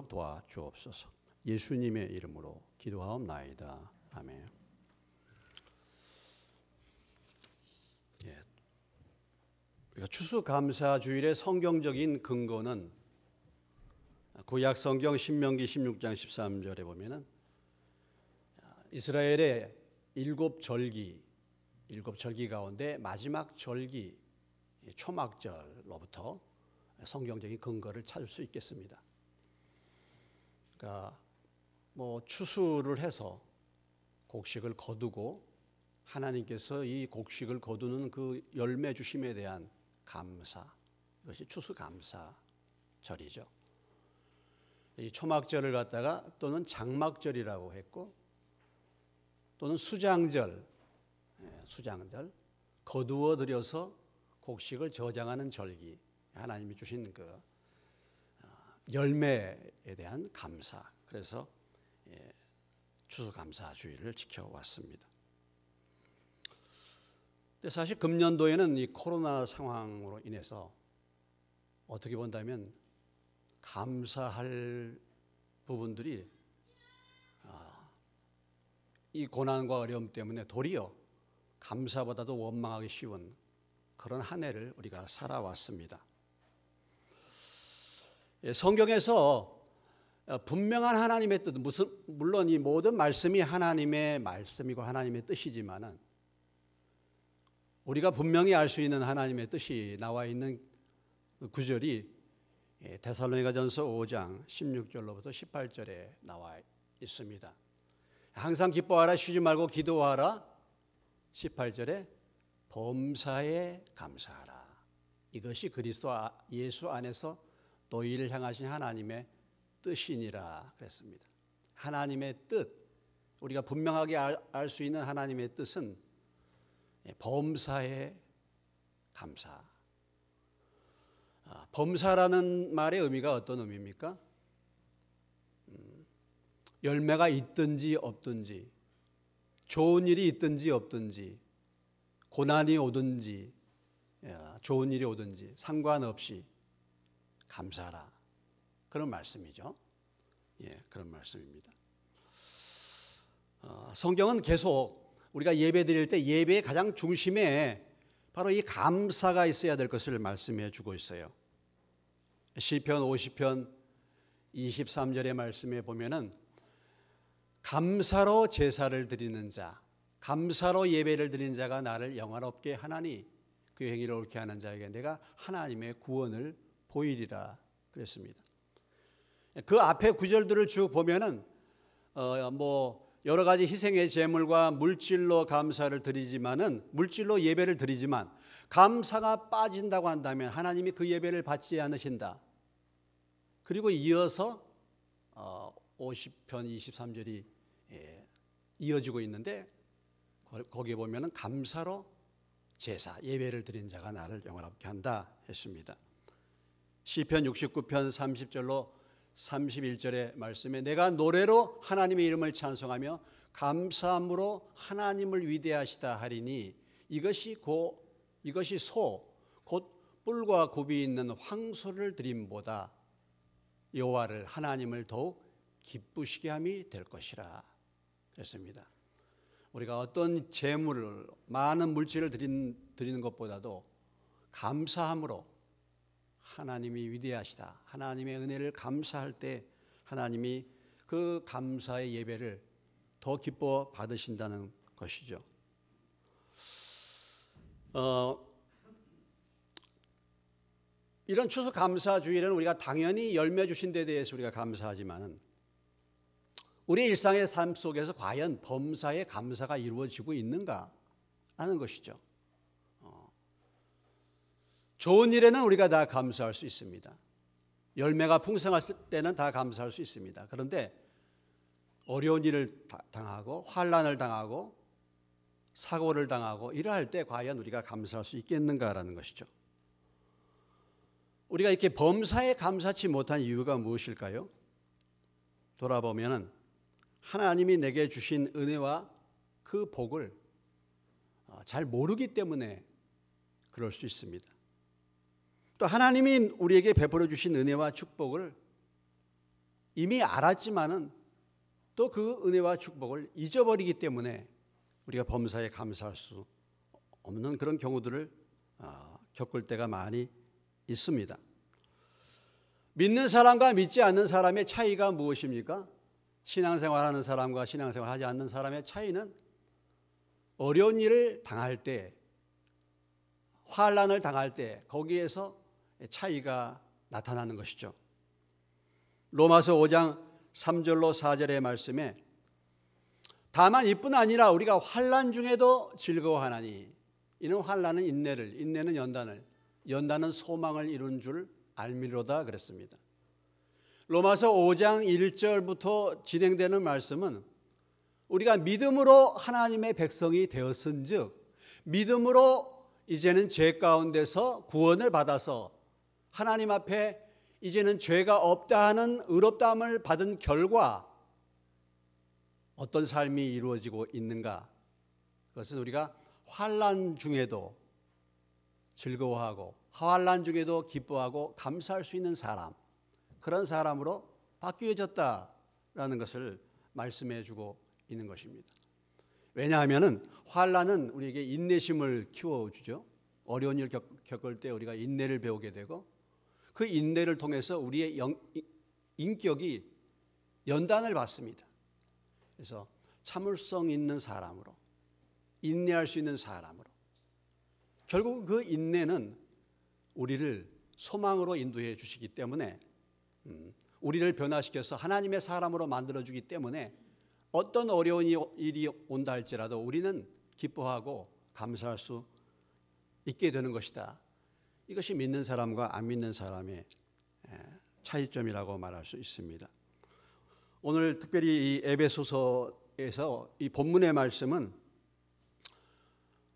도와주옵소서. 예수님의 이름으로 기도하옵나이다. 아멘. 추수감사주일의 성경적인 근거는 구약 성경 신명기 16장 13절에 보면은 이스라엘의 일곱 절기 가운데 마지막 절기 초막절로부터 성경적인 근거를 찾을 수 있겠습니다. 그러니까 추수를 해서 곡식을 거두고 하나님께서 이 곡식을 거두는 그 열매 주심에 대한 감사, 이것이 추수감사절이죠. 이 초막절을 갖다가 또는 장막절이라고 했고, 또는 수장절, 거두어 들여서 곡식을 저장하는 절기, 하나님이 주신 그 열매에 대한 감사, 그래서 추수감사주일을 지켜왔습니다. 근데 사실 금년도에는 이 코로나 상황으로 인해서 어떻게 본다면 감사할 부분들이 이 고난과 어려움 때문에 도리어 감사보다도 원망하기 쉬운 그런 한 해를 우리가 살아왔습니다. 성경에서 분명한 하나님의 뜻, 물론 이 모든 말씀이 하나님의 말씀이고 하나님의 뜻이지만은 우리가 분명히 알 수 있는 하나님의 뜻이 나와 있는 구절이 데살로니가전서 5장 16절로부터 18절에 나와 있습니다. 항상 기뻐하라, 쉬지 말고 기도하라. 18절에 범사에 감사하라. 이것이 그리스도 예수 안에서 너희를 향하신 하나님의 뜻이니라 그랬습니다. 하나님의 뜻, 우리가 분명하게 알 수 있는 하나님의 뜻은 범사에 감사. 범사라는 말의 의미가 어떤 의미입니까? 열매가 있든지 없든지, 좋은 일이 있든지 없든지, 고난이 오든지 좋은 일이 오든지 상관없이 감사하라. 그런 말씀이죠. 그런 말씀입니다. 성경은 계속 우리가 예배 드릴 때 예배의 가장 중심에 바로 이 감사가 있어야 될 것을 말씀해 주고 있어요. 시편 50편 23절의 말씀에 보면은 감사로 제사를 드리는 자, 감사로 예배를 드리는 자가 나를 영화롭게 하나니 그 행위를 옳게 하는 자에게 내가 하나님의 구원을 보이리라 그랬습니다. 그 앞에 구절들을 쭉 보면은 여러 가지 희생의 제물과 물질로 감사를 드리지만은, 물질로 예배를 드리지만 감사가 빠진다고 한다면 하나님이 그 예배를 받지 않으신다. 그리고 이어서 50편 23절이 이어지고 있는데 거기에 보면은 감사로 제사, 예배를 드린 자가 나를 영화롭게 한다 했습니다. 시편 69편 30절로 31절의 말씀에 내가 노래로 하나님의 이름을 찬송하며 감사함으로 하나님을 위대하시다 하리니 이것이 소 곧 뿔과 굽이 있는 황소를 드림보다 여호와를 하나님을 더욱 기쁘시게 함이 될 것이라 그랬습니다. 우리가 어떤 재물을, 많은 물질을 드리는 것보다도 감사함으로 하나님이 위대하시다, 하나님의 은혜를 감사할 때 하나님이 그 감사의 예배를 더 기뻐 받으신다는 것이죠. 이런 추수감사주일에는 우리가 당연히 열매 주신 데 대해서 우리가 감사하지만은 우리의 일상의 삶 속에서 과연 범사의 감사가 이루어지고 있는가 하는 것이죠. 좋은 일에는 우리가 다 감사할 수 있습니다. 열매가 풍성했을 때는 다 감사할 수 있습니다. 그런데 어려운 일을 당하고 환난을 당하고 사고를 당하고 이러할 때 과연 우리가 감사할 수 있겠는가라는 것이죠. 우리가 이렇게 범사에 감사치 못한 이유가 무엇일까요? 돌아보면 하나님이 내게 주신 은혜와 그 복을 잘 모르기 때문에 그럴 수 있습니다. 또 하나님이 우리에게 베풀어 주신 은혜와 축복을 이미 알았지만은 또 그 은혜와 축복을 잊어버리기 때문에 우리가 범사에 감사할 수 없는 그런 경우들을 겪을 때가 많이 있습니다. 믿는 사람과 믿지 않는 사람의 차이가 무엇입니까? 신앙생활하는 사람과 신앙생활하지 않는 사람의 차이는 어려운 일을 당할 때, 환난을 당할 때 거기에서 차이가 나타나는 것이죠. 로마서 5장 3절로 4절의 말씀에 다만 이뿐 아니라 우리가 환난 중에도 즐거워하나니 이는 환난은 인내를, 인내는 연단을, 연단은 소망을 이룬 줄 알미로다 그랬습니다. 로마서 5장 1절부터 진행되는 말씀은 우리가 믿음으로 하나님의 백성이 되었은즉 믿음으로 이제는 죄 가운데서 구원을 받아서 하나님 앞에 이제는 죄가 없다 하는 의롭다함을 받은 결과 어떤 삶이 이루어지고 있는가? 그것은 우리가 환난 중에도 즐거워하고 환난 중에도 기뻐하고 감사할 수 있는 사람, 그런 사람으로 바뀌어졌다라는 것을 말씀해 주고 있는 것입니다. 왜냐하면 환난은 우리에게 인내심을 키워주죠. 어려운 일 겪을 때 우리가 인내를 배우게 되고 그 인내를 통해서 우리의 인격이 연단을 받습니다. 그래서 참을성 있는 사람으로, 인내할 수 있는 사람으로, 결국 그 인내는 우리를 소망으로 인도해 주시기 때문에 우리를 변화시켜서 하나님의 사람으로 만들어주기 때문에 어떤 어려운 일이 온다 할지라도 우리는 기뻐하고 감사할 수 있게 되는 것이다. 이것이 믿는 사람과 안 믿는 사람의 차이점이라고 말할 수 있습니다. 오늘 특별히 이 에베소서에서 이 본문의 말씀은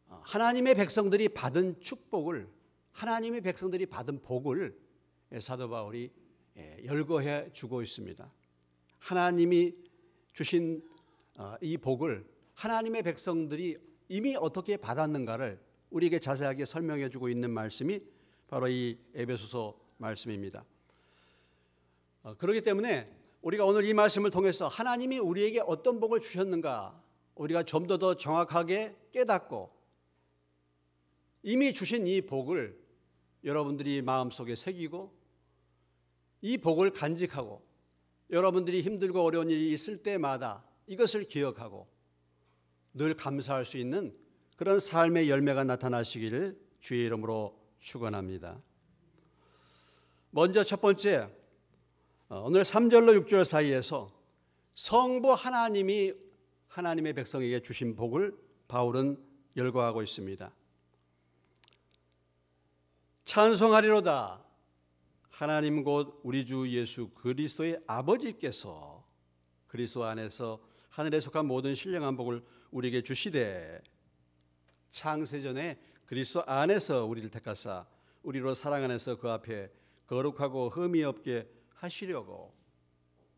하나님의 백성들이 받은 축복을, 하나님의 백성들이 받은 복을 사도 바울이 열거해 주고 있습니다. 하나님이 주신 이 복을 하나님의 백성들이 이미 어떻게 받았는가를 우리에게 자세하게 설명해 주고 있는 말씀이 바로 이 에베소서 말씀입니다. 그렇기 때문에 우리가 오늘 이 말씀을 통해서 하나님이 우리에게 어떤 복을 주셨는가 우리가 좀 더 정확하게 깨닫고 이미 주신 이 복을 여러분들이 마음속에 새기고 이 복을 간직하고 여러분들이 힘들고 어려운 일이 있을 때마다 이것을 기억하고 늘 감사할 수 있는 그런 삶의 열매가 나타나시기를 주의 이름으로 축원합니다. 먼저 첫 번째, 오늘 3절로 6절 사이에서 성부 하나님이 하나님의 백성에게 주신 복을 바울은 열거하고 있습니다. 찬송하리로다. 하나님 곧 우리 주 예수 그리스도의 아버지께서 그리스도 안에서 하늘에 속한 모든 신령한 복을 우리에게 주시되 창세전에 그리스도 안에서 우리를 택하사 우리로 사랑 안에서 그 앞에 거룩하고 흠이 없게 하시려고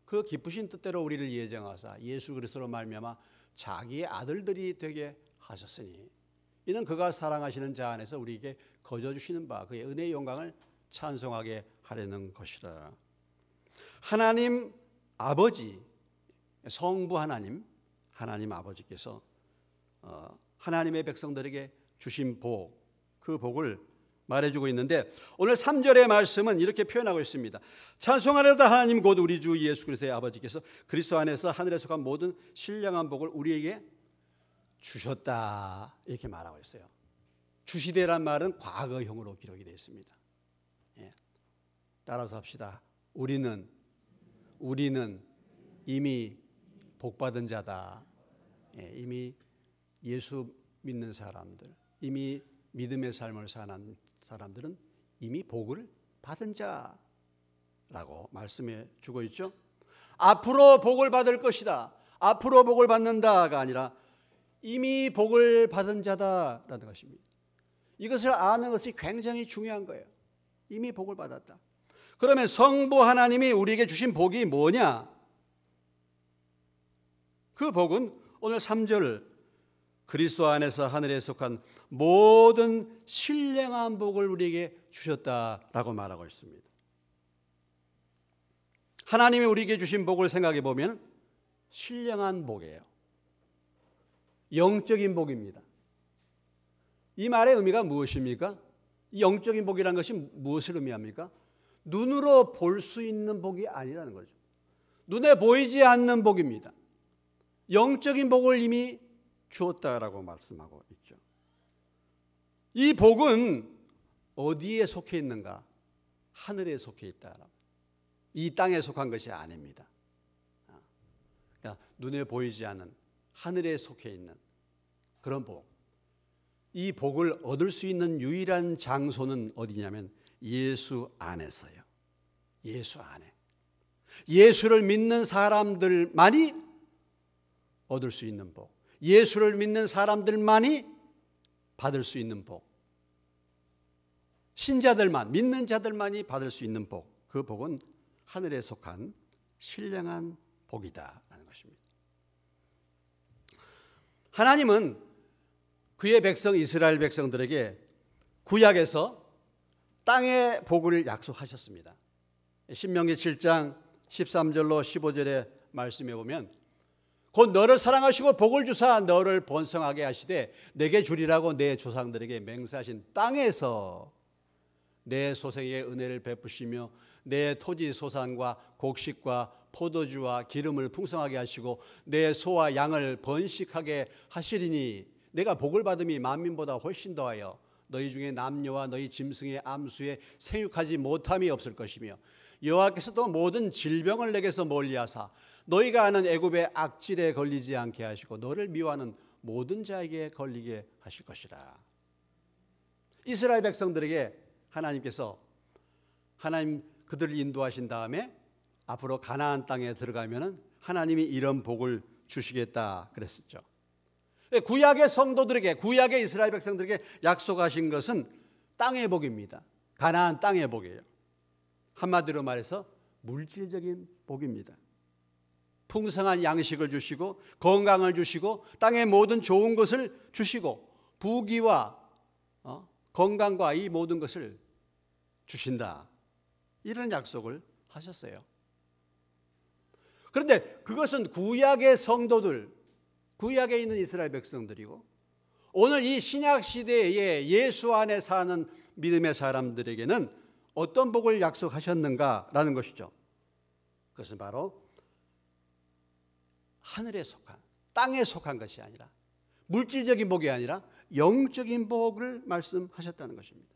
그 기쁘신 뜻대로 우리를 예정하사 예수 그리스도로 말미암아 자기의 아들들이 되게 하셨으니 이는 그가 사랑하시는 자 안에서 우리에게 거저 주시는 바 그의 은혜의 영광을 찬송하게 하려는 것이라. 하나님 아버지, 성부 하나님, 하나님 아버지께서 하나님의 백성들에게 주신 복, 그 복을 말해주고 있는데 오늘 3절의 말씀은 이렇게 표현하고 있습니다. 찬송하려다 하나님 곧 우리 주 예수 그리스도의 아버지께서 그리스도 안에서 하늘에 속한 모든 신령한 복을 우리에게 주셨다 이렇게 말하고 있어요. 주시되란 말은 과거형으로 기록이 되어 있습니다. 따라서 합시다. 우리는 이미 복받은 자다. 이미 예수 믿는 사람들, 이미 믿음의 삶을 사는 사람들은 이미 복을 받은 자라고 말씀해 주고 있죠. 앞으로 복을 받을 것이다. 앞으로 복을 받는다가 아니라 이미 복을 받은 자다라는 것입니다. 이것을 아는 것이 굉장히 중요한 거예요. 이미 복을 받았다. 그러면 성부 하나님이 우리에게 주신 복이 뭐냐? 그 복은 오늘 3절 그리스도 안에서 하늘에 속한 모든 신령한 복을 우리에게 주셨다라고 말하고 있습니다. 하나님이 우리에게 주신 복을 생각해 보면 신령한 복이에요. 영적인 복입니다. 이 말의 의미가 무엇입니까? 이 영적인 복이라는 것이 무엇을 의미합니까? 눈으로 볼 수 있는 복이 아니라는 거죠. 눈에 보이지 않는 복입니다. 영적인 복을 이미 주었다라고 말씀하고 있죠. 이 복은 어디에 속해 있는가? 하늘에 속해 있다. 이 땅에 속한 것이 아닙니다. 그러니까 눈에 보이지 않는 하늘에 속해 있는 그런 복. 이 복을 얻을 수 있는 유일한 장소는 어디냐면 예수 안에서요. 예수 안에. 예수를 믿는 사람들만이 얻을 수 있는 복. 예수를 믿는 사람들만이 받을 수 있는 복. 신자들만, 믿는 자들만이 받을 수 있는 복. 그 복은 하늘에 속한 신령한 복이다라는 것입니다. 하나님은 그의 백성 이스라엘 백성들에게 구약에서 땅의 복을 약속하셨습니다. 신명기 7장 13절로 15절의 말씀에 보면 곧 너를 사랑하시고 복을 주사 너를 번성하게 하시되 내게 주리라고 내 조상들에게 맹세하신 땅에서 내 소생에게 은혜를 베푸시며 내 토지 소산과 곡식과 포도주와 기름을 풍성하게 하시고 내 소와 양을 번식하게 하시리니 내가 복을 받음이 만민보다 훨씬 더하여 너희 중에 남녀와 너희 짐승의 암수에 생육하지 못함이 없을 것이며 여호와께서 또 모든 질병을 내게서 멀리하사 너희가 아는 애굽의 악질에 걸리지 않게 하시고 너를 미워하는 모든 자에게 걸리게 하실 것이라. 이스라엘 백성들에게 하나님께서 하나님 그들을 인도하신 다음에 앞으로 가나안 땅에 들어가면은 하나님이 이런 복을 주시겠다 그랬었죠. 구약의 성도들에게, 구약의 이스라엘 백성들에게 약속하신 것은 땅의 복입니다. 가나안 땅의 복이에요. 한마디로 말해서 물질적인 복입니다. 풍성한 양식을 주시고 건강을 주시고 땅의 모든 좋은 것을 주시고 부귀와 건강과 이 모든 것을 주신다. 이런 약속을 하셨어요. 그런데 그것은 구약의 성도들, 구약에 있는 이스라엘 백성들이고 오늘 이 신약 시대에 예수 안에 사는 믿음의 사람들에게는 어떤 복을 약속하셨는가라는 것이죠. 그것은 바로 하늘에 속한, 땅에 속한 것이 아니라 물질적인 복이 아니라 영적인 복을 말씀하셨다는 것입니다.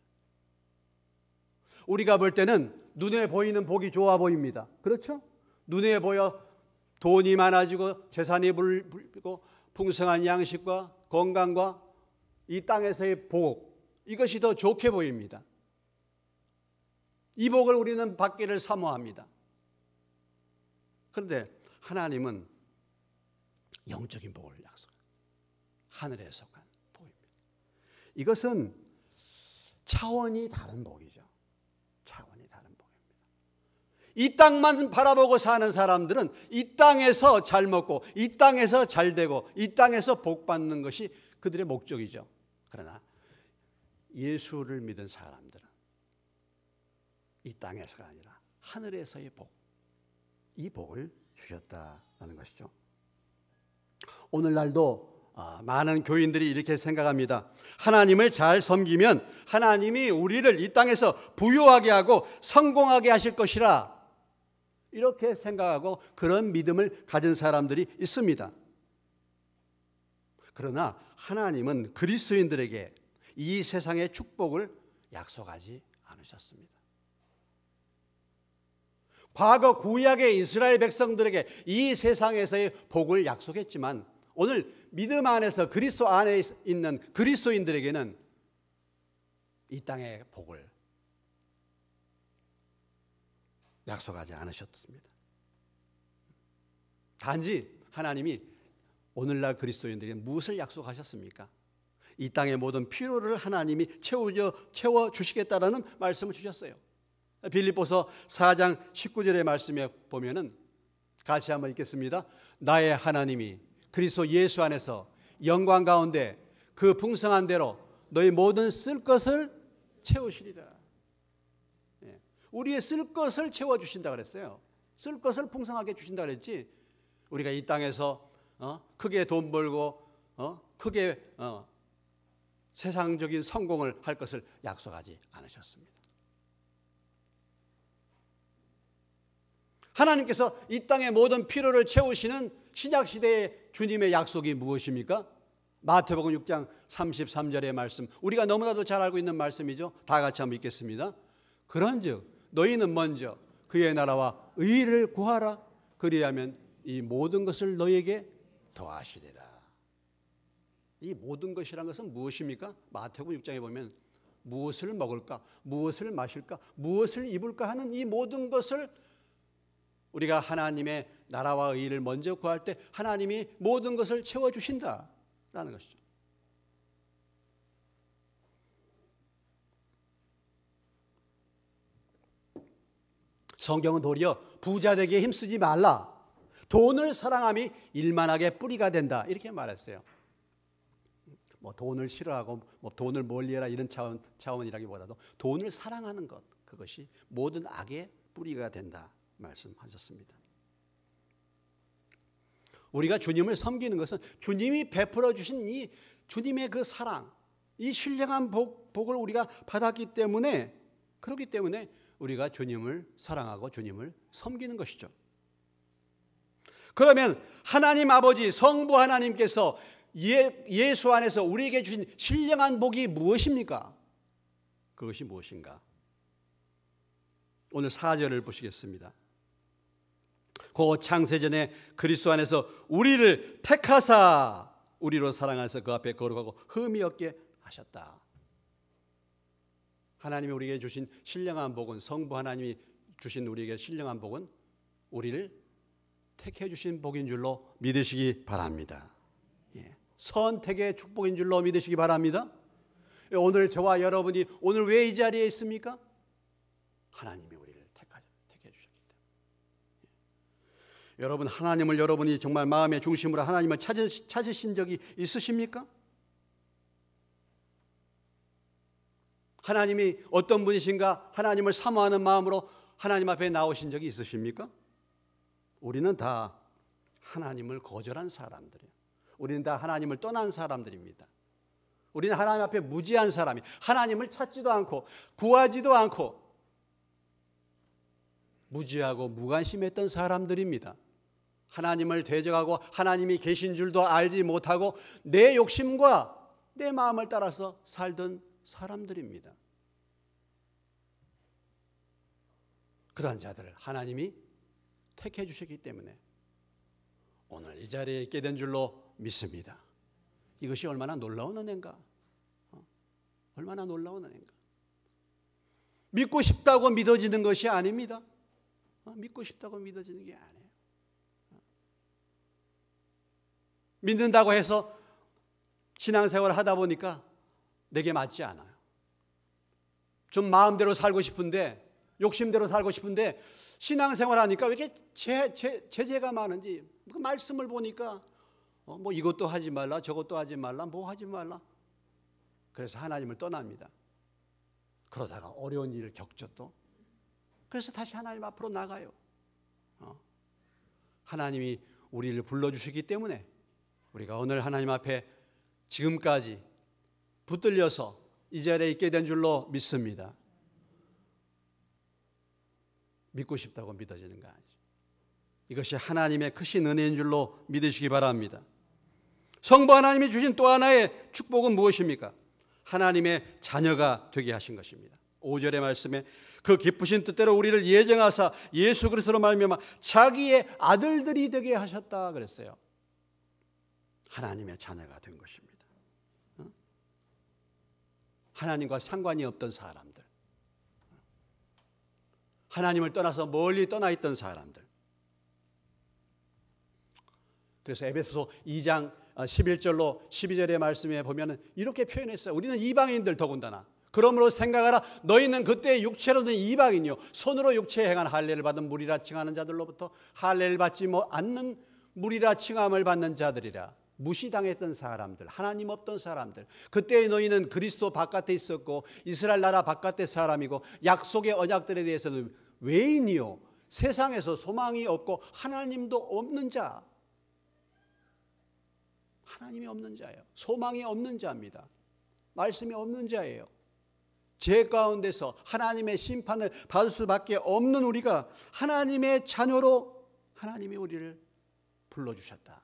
우리가 볼 때는 눈에 보이는 복이 좋아 보입니다. 그렇죠? 눈에 보여 돈이 많아지고 재산이 불고 풍성한 양식과 건강과 이 땅에서의 복, 이것이 더 좋게 보입니다. 이 복을 우리는 받기를 사모합니다. 그런데 하나님은 영적인 복을 약속합니다. 하늘에 속한 복입니다. 이것은 차원이 다른 복이죠. 차원이 다른 복입니다. 이 땅만 바라보고 사는 사람들은 이 땅에서 잘 먹고 이 땅에서 잘 되고 이 땅에서 복 받는 것이 그들의 목적이죠. 그러나 예수를 믿은 사람들은 이 땅에서가 아니라 하늘에서의 복, 이 복을 주셨다는 것이죠. 오늘날도 많은 교인들이 이렇게 생각합니다. 하나님을 잘 섬기면 하나님이 우리를 이 땅에서 부유하게 하고 성공하게 하실 것이라, 이렇게 생각하고 그런 믿음을 가진 사람들이 있습니다. 그러나 하나님은 그리스도인들에게 이 세상의 축복을 약속하지 않으셨습니다. 과거 구약의 이스라엘 백성들에게 이 세상에서의 복을 약속했지만 오늘 믿음 안에서 그리스도 안에 있는 그리스도인들에게는 이 땅의 복을 약속하지 않으셨습니다. 단지 하나님이 오늘날 그리스도인들에게 무엇을 약속하셨습니까? 이 땅의 모든 필요를 하나님이 채워주시겠다라는 말씀을 주셨어요. 빌립보서 4장 19절의 말씀에 보면은 같이 한번 읽겠습니다. 나의 하나님이 그리스도 예수 안에서 영광 가운데 그 풍성한 대로 너희 모든 쓸 것을 채우시리라. 우리의 쓸 것을 채워주신다 그랬어요. 쓸 것을 풍성하게 주신다 그랬지. 우리가 이 땅에서 크게 돈 벌고 크게 세상적인 성공을 할 것을 약속하지 않으셨습니다. 하나님께서 이 땅의 모든 필요를 채우시는 신약시대의 주님의 약속이 무엇입니까? 마태복음 6장 33절의 말씀, 우리가 너무나도 잘 알고 있는 말씀이죠. 다 같이 한번 읽겠습니다. 그런즉 너희는 먼저 그의 나라와 의를 구하라. 그리하면 이 모든 것을 너희에게 더하시리라. 이 모든 것이란 것은 무엇입니까? 마태복음 6장에 보면 무엇을 먹을까, 무엇을 마실까, 무엇을 입을까 하는 이 모든 것을 우리가 하나님의 나라와 의를 먼저 구할 때 하나님이 모든 것을 채워주신다라는 것이죠. 성경은 도리어 부자 되기에 힘쓰지 말라. 돈을 사랑함이 일만하게 뿌리가 된다. 이렇게 말했어요. 뭐 돈을 싫어하고 뭐 돈을 멀리해라 이런 차원이라기보다도 돈을 사랑하는 것, 그것이 모든 악의 뿌리가 된다 말씀하셨습니다. 우리가 주님을 섬기는 것은 주님이 베풀어 주신 이 주님의 그 사랑, 이 신령한 복을 우리가 받았기 때문에, 그렇기 때문에 우리가 주님을 사랑하고 주님을 섬기는 것이죠. 그러면 하나님 아버지 성부 하나님께서 예수 안에서 우리에게 주신 신령한 복이 무엇입니까? 그것이 무엇인가? 오늘 4절을 보시겠습니다. 그 창세전에 그리스도 안에서 우리를 택하사 우리로 사랑하셔서 그 앞에 거룩하고 흠이 없게 하셨다. 하나님이 우리에게 주신 신령한 복은, 성부 하나님이 주신 우리에게 신령한 복은 우리를 택해 주신 복인 줄로 믿으시기 바랍니다. 선택의 축복인 줄로 믿으시기 바랍니다. 오늘 저와 여러분이 오늘 왜 이 자리에 있습니까? 하나님이 우리를 택해 주셨기 때문에. 여러분, 하나님을 여러분이 정말 마음의 중심으로 하나님을 찾으신 적이 있으십니까? 하나님이 어떤 분이신가 하나님을 사모하는 마음으로 하나님 앞에 나오신 적이 있으십니까? 우리는 다 하나님을 거절한 사람들이에요. 우리는 다 하나님을 떠난 사람들입니다. 우리는 하나님 앞에 무지한 사람이, 하나님을 찾지도 않고 구하지도 않고 무지하고 무관심했던 사람들입니다. 하나님을 대적하고 하나님이 계신 줄도 알지 못하고 내 욕심과 내 마음을 따라서 살던 사람들입니다. 그러한 자들을 하나님이 택해 주셨기 때문에 오늘 이 자리에 있게 된 줄로 믿습니다. 이것이 얼마나 놀라운 은혜인가? 얼마나 놀라운 은혜인가? 믿고 싶다고 믿어지는 것이 아닙니다. 믿고 싶다고 믿어지는 게 아니에요. 믿는다고 해서 신앙생활을 하다 보니까 내게 맞지 않아요. 좀 마음대로 살고 싶은데, 욕심대로 살고 싶은데 신앙생활 하니까 왜 이렇게 제재가 많은지, 그 말씀을 보니까 뭐 이것도 하지 말라, 저것도 하지 말라, 뭐 하지 말라. 그래서 하나님을 떠납니다. 그러다가 어려운 일을 겪죠 또. 그래서 다시 하나님 앞으로 나가요. 하나님이 우리를 불러주시기 때문에 우리가 오늘 하나님 앞에 지금까지 붙들려서 이 자리에 있게 된 줄로 믿습니다. 믿고 싶다고 믿어지는 거 아니죠. 이것이 하나님의 크신 은혜인 줄로 믿으시기 바랍니다. 성부 하나님이 주신 또 하나의 축복은 무엇입니까? 하나님의 자녀가 되게 하신 것입니다. 5절의 말씀에 그 기쁘신 뜻대로 우리를 예정하사 예수 그리스도로 말미암아 자기의 아들들이 되게 하셨다 그랬어요. 하나님의 자녀가 된 것입니다. 하나님과 상관이 없던 사람들, 하나님을 떠나서 멀리 떠나 있던 사람들. 그래서 에베소서 2장 11절로 12절의 말씀에 보면 이렇게 표현했어요. 우리는 이방인들 더군다나. 그러므로 생각하라. 너희는 그때 육체로는 이방인이요 손으로 육체에 행한 할례를 받은 무리라 칭하는 자들로부터 할례를 받지 않는 무리라 칭함을 받는 자들이라. 무시당했던 사람들, 하나님 없던 사람들. 그때의 너희는 그리스도 바깥에 있었고 이스라엘 나라 바깥의 사람이고 약속의 언약들에 대해서는 외인이요 세상에서 소망이 없고 하나님도 없는 자, 하나님이 없는 자예요. 소망이 없는 자입니다. 말씀이 없는 자예요. 죄 가운데서 하나님의 심판을 받을 수밖에 없는 우리가 하나님의 자녀로 하나님이 우리를 불러주셨다.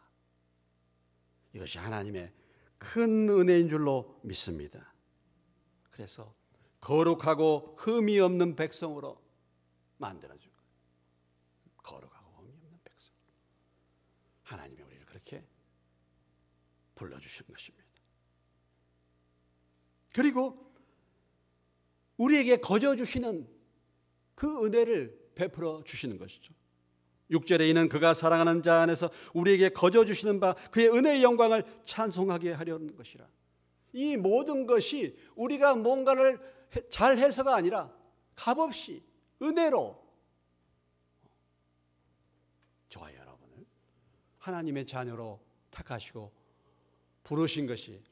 이것이 하나님의 큰 은혜인 줄로 믿습니다. 그래서 거룩하고 흠이 없는 백성으로 만들어준 거예요. 거룩하고 흠이 없는 백성. 하나님이 우리를 그렇게 불러주신 것입니다. 그리고 우리에게 거저 주시는 그 은혜를 베풀어 주시는 것이죠. 6절에 이는 그가 사랑하는 자 안에서 우리에게 거저 주시는 바 그의 은혜의 영광을 찬송하게 하려는 것이라. 이 모든 것이 우리가 뭔가를 잘 해서가 아니라 값없이 은혜로 저와 여러분을 하나님의 자녀로 택하시고 부르신 것이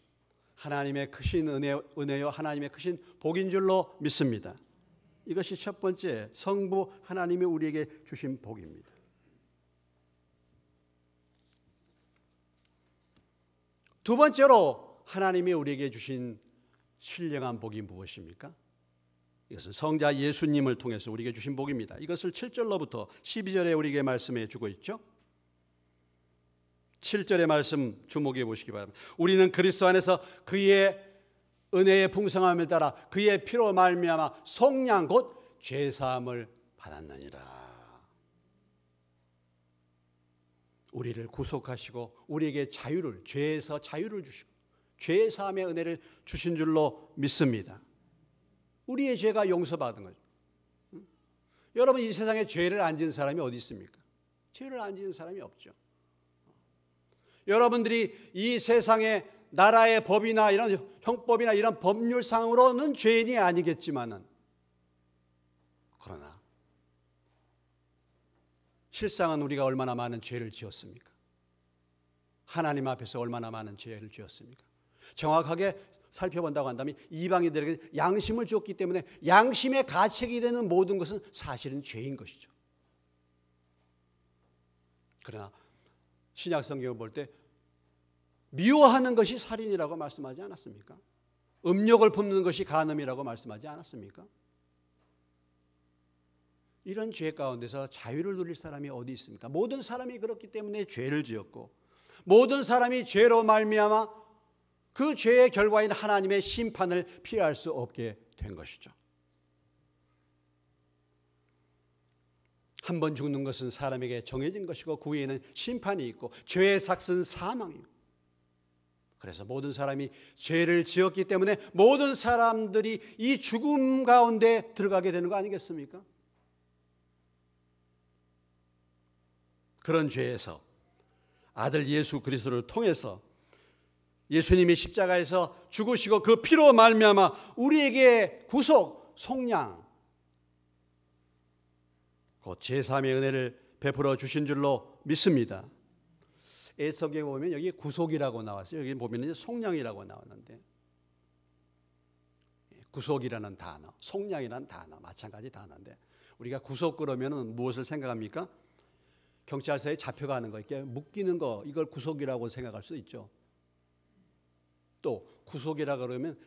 하나님의 크신 은혜요 하나님의 크신 복인 줄로 믿습니다. 이것이 첫 번째 성부 하나님이 우리에게 주신 복입니다. 두 번째로 하나님이 우리에게 주신 신령한 복이 무엇입니까? 이것은 성자 예수님을 통해서 우리에게 주신 복입니다. 이것을 7절로부터 12절에 우리에게 말씀해 주고 있죠. 7절의 말씀 주목해 보시기 바랍니다. 우리는 그리스도 안에서 그의 은혜의 풍성함을 따라 그의 피로 말미암아 속량 곧 죄사함을 받았느니라. 우리를 구속하시고 우리에게 자유를, 죄에서 자유를 주시고 죄사함의 은혜를 주신 줄로 믿습니다. 우리의 죄가 용서받은 거죠. 여러분, 이 세상에 죄를 안 지은 사람이 어디 있습니까? 죄를 안 지은 사람이 없죠. 여러분들이 이 세상의 나라의 법이나 이런 형법이나 이런 법률상으로는 죄인이 아니겠지만은, 그러나 실상은 우리가 얼마나 많은 죄를 지었습니까? 하나님 앞에서 얼마나 많은 죄를 지었습니까? 정확하게 살펴본다고 한다면 이방인들에게 양심을 주었기 때문에 양심의 가책이 되는 모든 것은 사실은 죄인 것이죠. 그러나 신약 성경을 볼 때 미워하는 것이 살인이라고 말씀하지 않았습니까? 음욕을 품는 것이 간음이라고 말씀하지 않았습니까? 이런 죄 가운데서 자유를 누릴 사람이 어디 있습니까? 모든 사람이 그렇기 때문에 죄를 지었고 모든 사람이 죄로 말미암아 그 죄의 결과인 하나님의 심판을 피할 수 없게 된 것이죠. 한 번 죽는 것은 사람에게 정해진 것이고 그 후에는 심판이 있고 죄의 삭은 사망이고, 그래서 모든 사람이 죄를 지었기 때문에 모든 사람들이 이 죽음 가운데 들어가게 되는 거 아니겠습니까? 그런 죄에서 아들 예수 그리스도를 통해서 예수님이 십자가에서 죽으시고 그 피로 말미암아 우리에게 구속, 속량, 곧 제3의 은혜를 베풀어 주신 줄로 믿습니다. 에스더기에 보면 여기 구속이라고 나왔어요. 여기 보면 이제 속량이라고 나왔는데, 구속이라는 단어, 속량이라는 단어 마찬가지 단어인데, 우리가 구속 그러면은 무엇을 생각합니까? 경찰서에 잡혀가는 거, 이렇게 묶이는 거, 이걸 구속이라고 생각할 수 있죠. 또 구속이라 그러면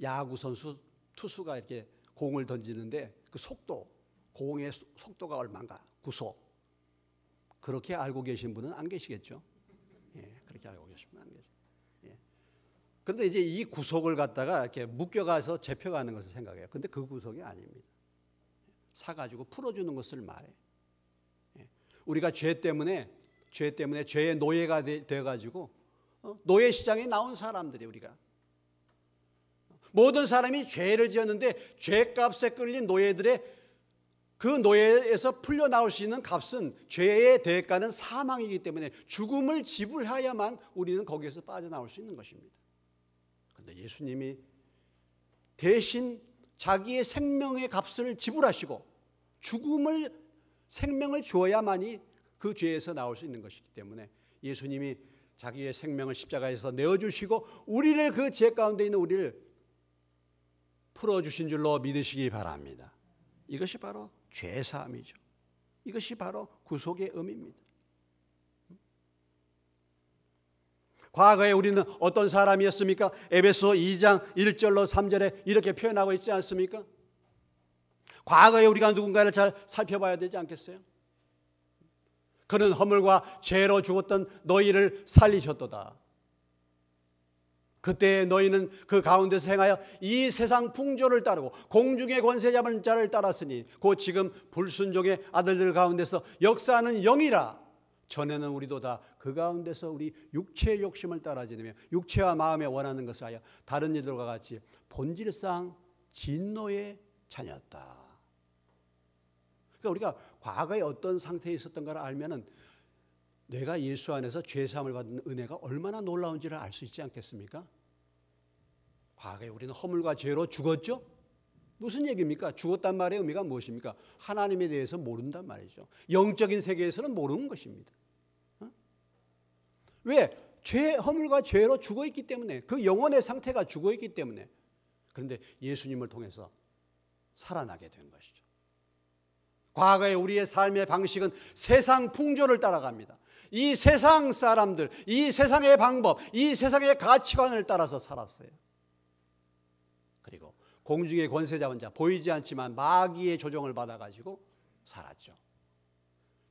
야구 선수 투수가 이렇게 공을 던지는데 그 속도, 공의 속도가 얼마인가, 구속. 그렇게 알고 계신 분은 안 계시겠죠. 예, 그렇게 알고 계신 분은 안 계시죠. 예. 그런데 이제 이 구속을 갖다가 이렇게 묶여가서 잡혀가는 것을 생각해요. 근데 그 구속이 아닙니다. 사가지고 풀어주는 것을 말해. 예. 우리가 죄 때문에 죄의 노예가 되어가지고 노예 시장에 나온 사람들이, 우리가 모든 사람이 죄를 지었는데 죄값에 끌린 노예들의 그 노예에서 풀려 나올 수 있는 값은, 죄의 대가는 사망이기 때문에 죽음을 지불해야만 우리는 거기에서 빠져나올 수 있는 것입니다. 그런데 예수님이 대신 자기의 생명의 값을 지불하시고 생명을 주어야만이 그 죄에서 나올 수 있는 것이기 때문에 예수님이 자기의 생명을 십자가에서 내어주시고 우리를, 그 죄 가운데 있는 우리를 풀어주신 줄로 믿으시기 바랍니다. 이것이 바로 죄사함이죠. 이것이 바로 구속의 의미입니다. 과거에 우리는 어떤 사람이었습니까? 에베소 2장 1절로 3절에 이렇게 표현하고 있지 않습니까? 과거에 우리가 누군가를 잘 살펴봐야 되지 않겠어요? 그는 허물과 죄로 죽었던 너희를 살리셨도다. 그때 너희는 그 가운데서 행하여 이 세상 풍조를 따르고 공중의 권세 잡은 자를 따랐으니 곧 지금 불순종의 아들들 가운데서 역사하는 영이라. 전에는 우리도 다 그 가운데서 우리 육체의 욕심을 따라지며 육체와 마음에 원하는 것을 하여 다른 이들과 같이 본질상 진노의 자녀였다. 그러니까 우리가 과거에 어떤 상태에 있었던가를 알면은 내가 예수 안에서 죄사함을 받는 은혜가 얼마나 놀라운지를 알 수 있지 않겠습니까? 과거에 우리는 허물과 죄로 죽었죠? 무슨 얘기입니까? 죽었단 말의 의미가 무엇입니까? 하나님에 대해서 모른단 말이죠. 영적인 세계에서는 모르는 것입니다. 왜? 허물과 죄로 죽어있기 때문에, 그 영혼의 상태가 죽어있기 때문에. 그런데 예수님을 통해서 살아나게 된 것이죠. 과거에 우리의 삶의 방식은 세상 풍조를 따라갑니다. 이 세상 사람들, 이 세상의 방법, 이 세상의 가치관을 따라서 살았어요. 그리고 공중의 권세 잡은 자, 보이지 않지만 마귀의 조종을 받아가지고 살았죠.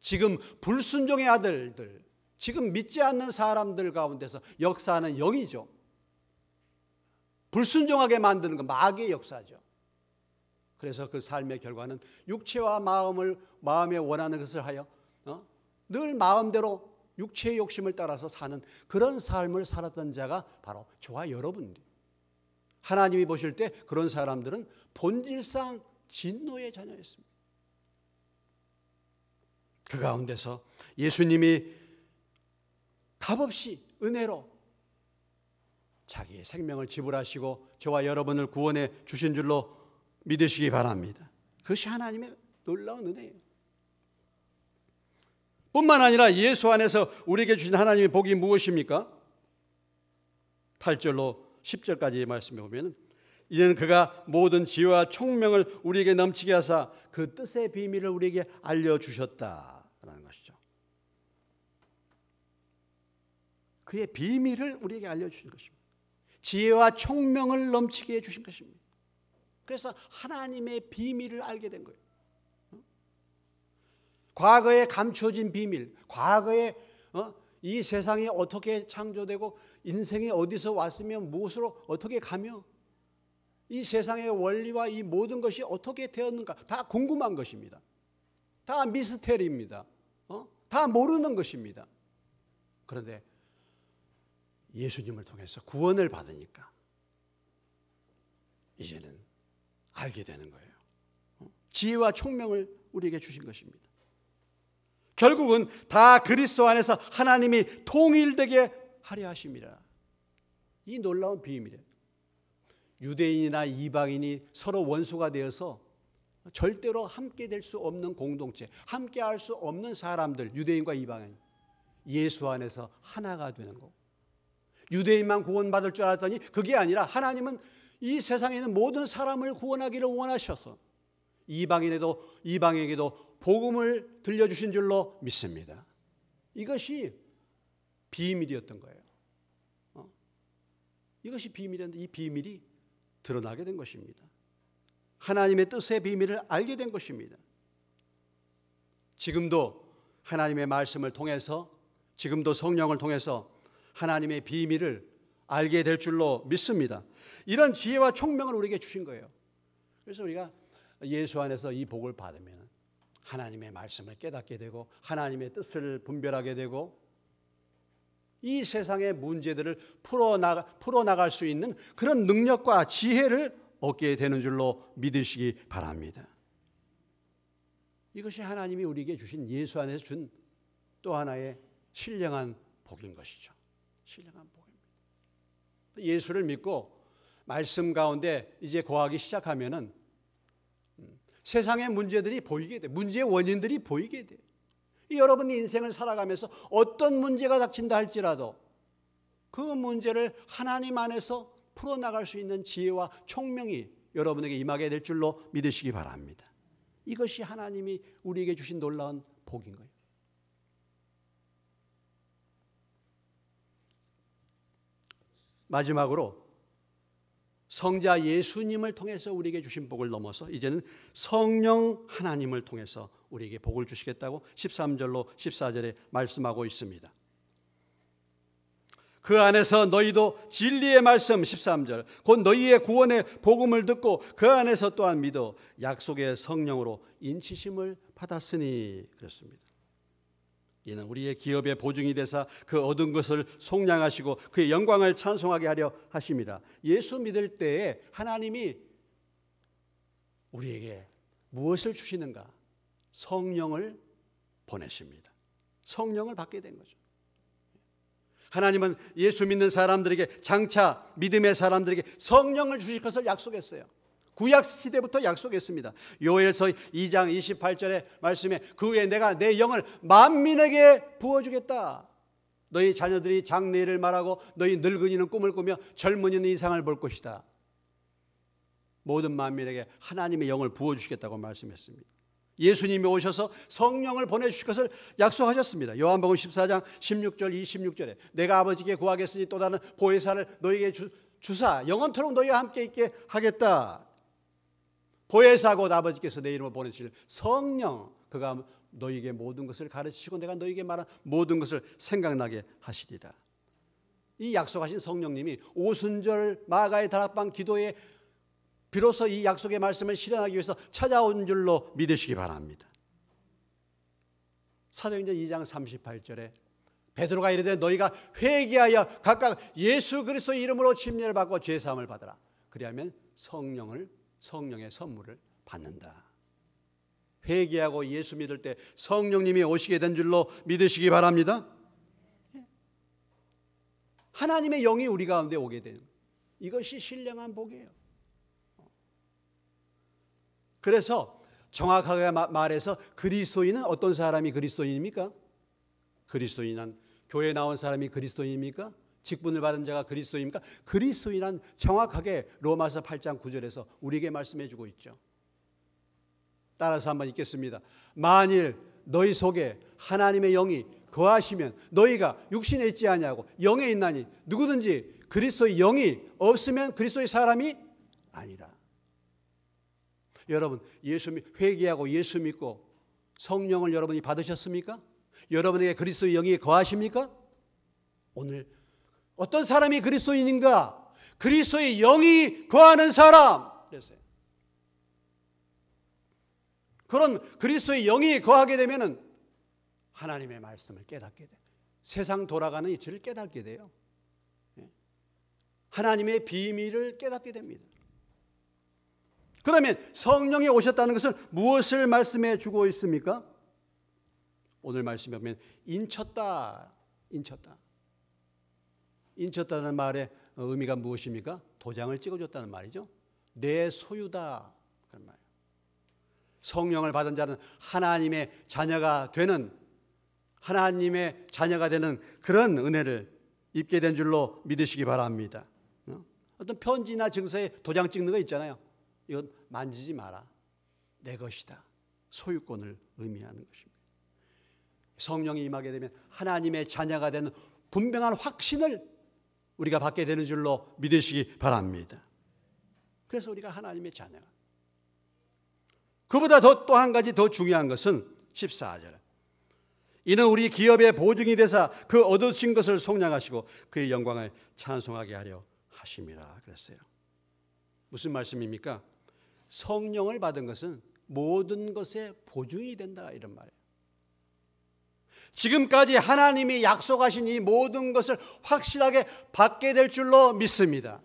지금 불순종의 아들들, 지금 믿지 않는 사람들 가운데서 역사하는 영이죠. 불순종하게 만드는 건 마귀의 역사죠. 그래서 그 삶의 결과는 육체와 마음에 원하는 것을 하여 늘 마음대로 육체의 욕심을 따라서 사는 그런 삶을 살았던 자가 바로 저와 여러분들이에요. 하나님이 보실 때 그런 사람들은 본질상 진노의 자녀였습니다. 그 가운데서 예수님이 값없이 은혜로 자기의 생명을 지불하시고 저와 여러분을 구원해 주신 줄로 믿으시기 바랍니다. 그것이 하나님의 놀라운 은혜예요. 뿐만 아니라 예수 안에서 우리에게 주신 하나님의 복이 무엇입니까? 8절로 10절까지 말씀해 보면 이는 그가 모든 지혜와 총명을 우리에게 넘치게 하사 그 뜻의 비밀을 우리에게 알려주셨다라는 것이죠. 그의 비밀을 우리에게 알려주신 것입니다. 지혜와 총명을 넘치게 해주신 것입니다. 그래서 하나님의 비밀을 알게 된 거예요. 과거에 감춰진 비밀, 과거에 이 세상이 어떻게 창조되고 인생이 어디서 왔으면 무엇으로 어떻게 가며 이 세상의 원리와 이 모든 것이 어떻게 되었는가 다 궁금한 것입니다. 다 미스테리입니다. 다 모르는 것입니다. 그런데 예수님을 통해서 구원을 받으니까 이제는 알게 되는 거예요. 지혜와 총명을 우리에게 주신 것입니다. 결국은 다 그리스도 안에서 하나님이 통일되게 하려 하심이라. 이 놀라운 비밀이에요. 유대인이나 이방인이 서로 원수가 되어서 절대로 함께 될 수 없는 공동체, 함께 할 수 없는 사람들, 유대인과 이방인, 예수 안에서 하나가 되는 거고, 유대인만 구원받을 줄 알았더니 그게 아니라 하나님은 이 세상에 있는 모든 사람을 구원하기를 원하셔서 이방에게도 복음을 들려주신 줄로 믿습니다. 이것이 비밀이었던 거예요. 이것이 비밀이었는데 이 비밀이 드러나게 된 것입니다. 하나님의 뜻의 비밀을 알게 된 것입니다. 지금도 하나님의 말씀을 통해서, 지금도 성령을 통해서 하나님의 비밀을 알게 될 줄로 믿습니다. 이런 지혜와 총명을 우리에게 주신 거예요. 그래서 우리가 예수 안에서 이 복을 받으면 하나님의 말씀을 깨닫게 되고 하나님의 뜻을 분별하게 되고 이 세상의 문제들을 풀어나갈 수 있는 그런 능력과 지혜를 얻게 되는 줄로 믿으시기 바랍니다. 이것이 하나님이 우리에게 주신 예수 안에서 준 또 하나의 신령한 복인 것이죠. 신령한 복입니다. 예수를 믿고 말씀 가운데 이제 거하기 시작하면은 세상의 문제들이 보이게 돼요. 문제의 원인들이 보이게 돼요. 여러분 인생을 살아가면서 어떤 문제가 닥친다 할지라도 그 문제를 하나님 안에서 풀어나갈 수 있는 지혜와 총명이 여러분에게 임하게 될 줄로 믿으시기 바랍니다. 이것이 하나님이 우리에게 주신 놀라운 복인 거예요. 마지막으로 성자 예수님을 통해서 우리에게 주신 복을 넘어서 이제는 성령 하나님을 통해서 우리에게 복을 주시겠다고 13절로 14절에 말씀하고 있습니다. 그 안에서 너희도 진리의 말씀 13절 곧 너희의 구원의 복음을 듣고 그 안에서 또한 믿어 약속의 성령으로 인치심을 받았으니 그렇습니다. 이는 우리의 기업의 보증이 되사 그 얻은 것을 속량하시고 그의 영광을 찬송하게 하려 하십니다. 예수 믿을 때에 하나님이 우리에게 무엇을 주시는가? 성령을 보내십니다. 성령을 받게 된 거죠. 하나님은 예수 믿는 사람들에게 장차 믿음의 사람들에게 성령을 주실 것을 약속했어요. 구약 시대부터 약속했습니다. 요엘서 2장 28절의 말씀에 그 후에 내가 내 영을 만민에게 부어주겠다. 너희 자녀들이 장래일을 말하고 너희 늙은이는 꿈을 꾸며 젊은이는 이상을 볼 것이다. 모든 만민에게 하나님의 영을 부어주시겠다고 말씀했습니다. 예수님이 오셔서 성령을 보내주실 것을 약속하셨습니다. 요한복음 14장 16절 26절에 내가 아버지께 구하겠으니 또 다른 보혜사를 너희에게 주사 영원토록 너희와 함께 있게 하겠다. 보혜사 곧 아버지께서 내 이름으로 보내주실 성령, 그가 너희에게 모든 것을 가르치시고 내가 너희에게 말한 모든 것을 생각나게 하시리라. 이 약속하신 성령님이 오순절 마가의 다락방 기도에 비로소 이 약속의 말씀을 실현하기 위해서 찾아온 줄로 믿으시기 바랍니다. 사도행전 2장 38절에 베드로가 이르되 너희가 회개하여 각각 예수 그리스도의 이름으로 침례를 받고 죄사함을 받으라. 그리하면 성령의 선물을 받는다. 회개하고 예수 믿을 때 성령님이 오시게 된 줄로 믿으시기 바랍니다. 하나님의 영이 우리 가운데 오게 되는 이것이 신령한 복이에요. 그래서 정확하게 말해서 그리스도인은 어떤 사람이 그리스도인입니까? 그리스도인은 교회에 나온 사람이 그리스도인입니까? 직분을 받은 자가 그리스도입니까? 그리스도인은 정확하게 로마서 8장 9절에서 우리에게 말씀해 주고 있죠. 따라서 한번 읽겠습니다. 만일 너희 속에 하나님의 영이 거하시면 너희가 육신에 있지 아니하고 영에 있나니 누구든지 그리스도의 영이 없으면 그리스도의 사람이 아니라. 여러분 회개하고 예수 믿고 성령을 여러분이 받으셨습니까? 여러분에게 그리스도의 영이 거하십니까? 오늘 어떤 사람이 그리스도인인가? 그리스도의 영이 거하는 사람 그랬어요. 그런 그리스도의 영이 거하게 되면은 하나님의 말씀을 깨닫게 돼요. 세상 돌아가는 이치를 깨닫게 돼요. 하나님의 비밀을 깨닫게 됩니다. 그러면 성령이 오셨다는 것은 무엇을 말씀해 주고 있습니까? 오늘 말씀에 보면 인쳤다는 말의 의미가 무엇입니까? 도장을 찍어줬다는 말이죠. 내 소유다 그런 말이에요. 성령을 받은 자는 하나님의 자녀가 되는 그런 은혜를 입게 된 줄로 믿으시기 바랍니다. 어떤 편지나 증서에 도장 찍는 거 있잖아요. 이건 만지지 마라. 내 것이다. 소유권을 의미하는 것입니다. 성령이 임하게 되면 하나님의 자녀가 되는 분명한 확신을 우리가 받게 되는 줄로 믿으시기 바랍니다. 그래서 우리가 하나님의 자녀가. 그보다 또 한 가지 더 중요한 것은 14절. 이는 우리 기업의 보증이 되사 그 얻으신 것을 속량하시고 그의 영광을 찬송하게 하려 하심이라 그랬어요. 무슨 말씀입니까? 성령을 받은 것은 모든 것의 보증이 된다 이런 말이에요. 지금까지 하나님이 약속하신 이 모든 것을 확실하게 받게 될 줄로 믿습니다.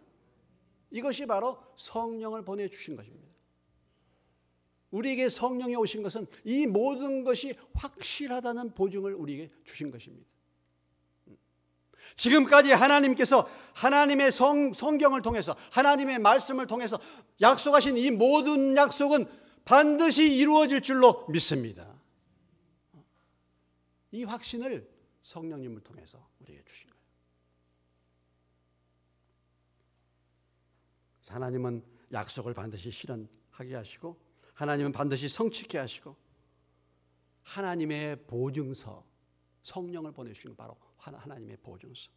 이것이 바로 성령을 보내주신 것입니다. 우리에게 성령이 오신 것은 이 모든 것이 확실하다는 보증을 우리에게 주신 것입니다. 지금까지 하나님께서 하나님의 성경을 통해서 하나님의 말씀을 통해서 약속하신 이 모든 약속은 반드시 이루어질 줄로 믿습니다. 이 확신을 성령님을 통해서 우리에게 주신 거예요. 하나님은 약속을 반드시 실현하게 하시고 하나님은 반드시 성취케 하시고 하나님의 보증서, 성령을 보내주시는 바로 하나님의 보증서,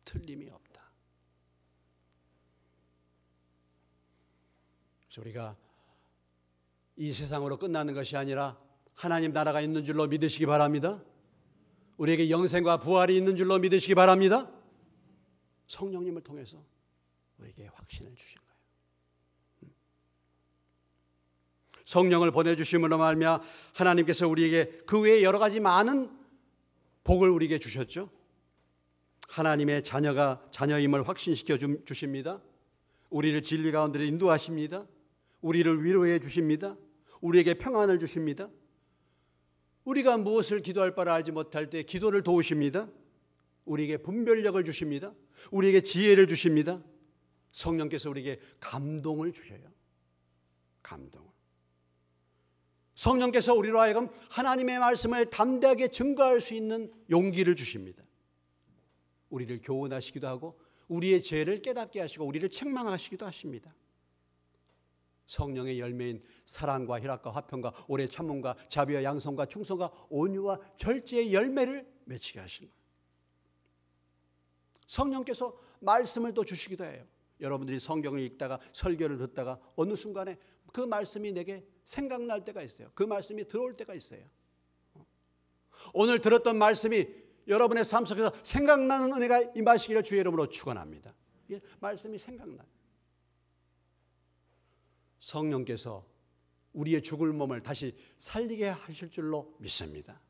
틀림이 없다. 그래서 우리가 이 세상으로 끝나는 것이 아니라 하나님 나라가 있는 줄로 믿으시기 바랍니다. 우리에게 영생과 부활이 있는 줄로 믿으시기 바랍니다. 성령님을 통해서 우리에게 확신을 주신 거예요. 성령을 보내주심으로 말미암아 하나님께서 우리에게 그 외에 여러 가지 많은 복을 우리에게 주셨죠. 하나님의 자녀임을 확신시켜 주십니다. 우리를 진리 가운데 인도하십니다. 우리를 위로해 주십니다. 우리에게 평안을 주십니다. 우리가 무엇을 기도할 바를 알지 못할 때 기도를 도우십니다. 우리에게 분별력을 주십니다. 우리에게 지혜를 주십니다. 성령께서 우리에게 감동을 주셔요. 감동을. 성령께서 우리로 하여금 하나님의 말씀을 담대하게 증거할 수 있는 용기를 주십니다. 우리를 교훈하시기도 하고 우리의 죄를 깨닫게 하시고 우리를 책망하시기도 하십니다. 성령의 열매인 사랑과 희락과 화평과 오래 참음과 자비와 양성과 충성과 온유와 절제의 열매를 맺히게 하시는 거예요. 성령께서 말씀을 또 주시기도 해요. 여러분들이 성경을 읽다가 설교를 듣다가 어느 순간에 그 말씀이 내게 생각날 때가 있어요. 그 말씀이 들어올 때가 있어요. 오늘 들었던 말씀이 여러분의 삶 속에서 생각나는 은혜가 임하시기를 주의 이름으로 축원합니다. 말씀이 생각나요. 성령께서 우리의 죽을 몸을 다시 살리게 하실 줄로 믿습니다.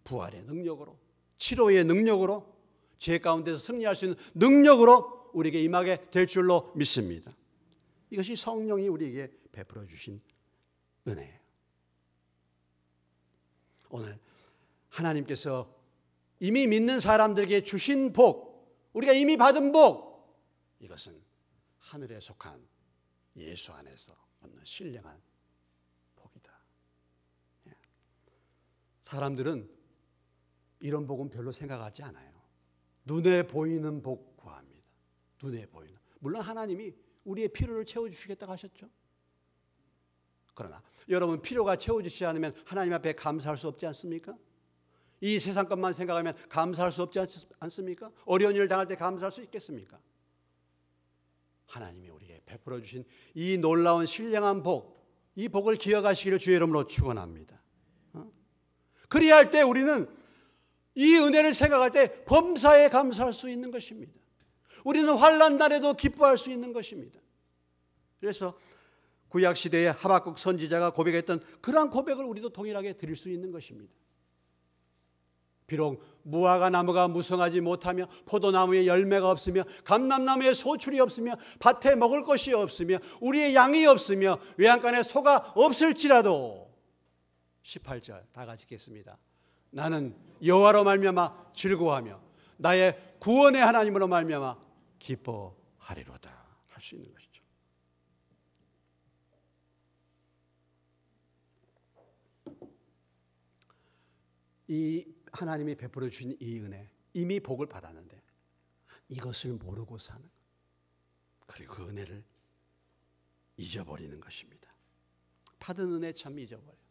부활의 능력으로, 치료의 능력으로, 죄 가운데서 승리할 수 있는 능력으로 우리에게 임하게 될 줄로 믿습니다. 이것이 성령이 우리에게 베풀어 주신 은혜예요. 오늘 하나님께서 이미 믿는 사람들에게 주신 복, 우리가 이미 받은 복, 이것은 하늘에 속한 예수 안에서 얻는 신령한 복이다. 사람들은 이런 복은 별로 생각하지 않아요. 눈에 보이는 복 구합니다. 눈에 보이는. 물론 하나님이 우리의 필요를 채워주시겠다고 하셨죠. 그러나 여러분 필요가 채워주시지 않으면 하나님 앞에 감사할 수 없지 않습니까? 이 세상 것만 생각하면 감사할 수 없지 않습니까? 어려운 일을 당할 때 감사할 수 있겠습니까? 하나님이 우리에게 베풀어 주신 이 놀라운 신령한 복, 이 복을 기억하시기를 주의 이름으로 축원합니다. 그리할 때 우리는 이 은혜를 생각할 때 범사에 감사할 수 있는 것입니다. 우리는 환난 날에도 기뻐할 수 있는 것입니다. 그래서 구약 시대에 하박국 선지자가 고백했던 그러한 고백을 우리도 동일하게 드릴 수 있는 것입니다. 비록 무화과 나무가 무성하지 못하며 포도나무에 열매가 없으며 감람나무에 소출이 없으며 밭에 먹을 것이 없으며 우리의 양이 없으며 외양간에 소가 없을지라도 18절 다 같이 읽겠습니다. 나는 여호와로 말미암아 즐거워하며 나의 구원의 하나님으로 말미암아 기뻐하리로다 할 수 있는 것이죠. 이 하나님이 베풀어 주신 이 은혜, 이미 복을 받았는데 이것을 모르고 사는, 그리고 그 은혜를 잊어버리는 것입니다. 받은 은혜 참 잊어버려요.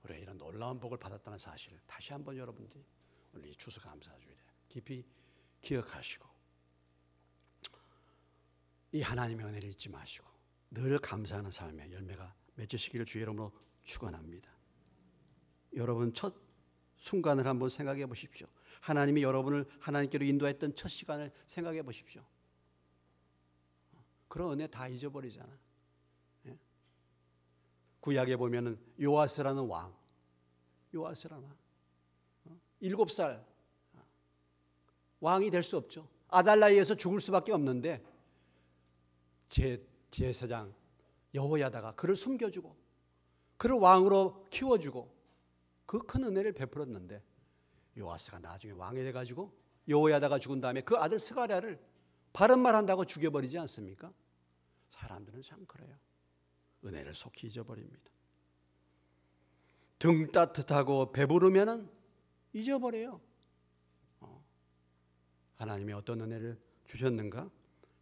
우리가 이런 놀라운 복을 받았다는 사실을 다시 한번 여러분들이 오늘 이 추수감사주일에 깊이 기억하시고 이 하나님의 은혜를 잊지 마시고 늘 감사하는 삶의 열매가 맺으시기를 주의 이름으로 축원합니다. 여러분 첫 순간을 한번 생각해 보십시오. 하나님이 여러분을 하나님께로 인도했던 첫 시간을 생각해 보십시오. 그런 은혜 다 잊어버리잖아. 구약에 보면은 요아스라는 왕, 요아스라는 왕, 7살 왕이 될 수 없죠. 아달라이에서 죽을 수밖에 없는데 제사장 여호야다가 그를 숨겨주고 그를 왕으로 키워주고 그 큰 은혜를 베풀었는데 요아스가 나중에 왕이 돼가지고 여호야다가 죽은 다음에 그 아들 스가랴를 바른 말 한다고 죽여버리지 않습니까? 사람들은 참 그래요. 은혜를 속히 잊어버립니다. 등 따뜻하고 배부르면 잊어버려요. 하나님이 어떤 은혜를 주셨는가?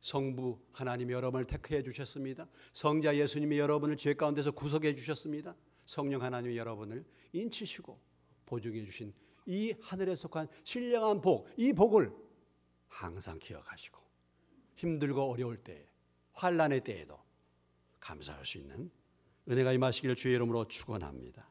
성부 하나님이 여러분을 택해 주셨습니다. 성자 예수님이 여러분을 죄 가운데서 구속해 주셨습니다. 성령 하나님이 여러분을 인치시고 보증해 주신 이 하늘에 속한 신령한 복, 이 복을 항상 기억하시고 힘들고 어려울 때에, 환난의 때에도 감사할 수 있는 은혜가 임하시기를 주의 이름으로 축원합니다.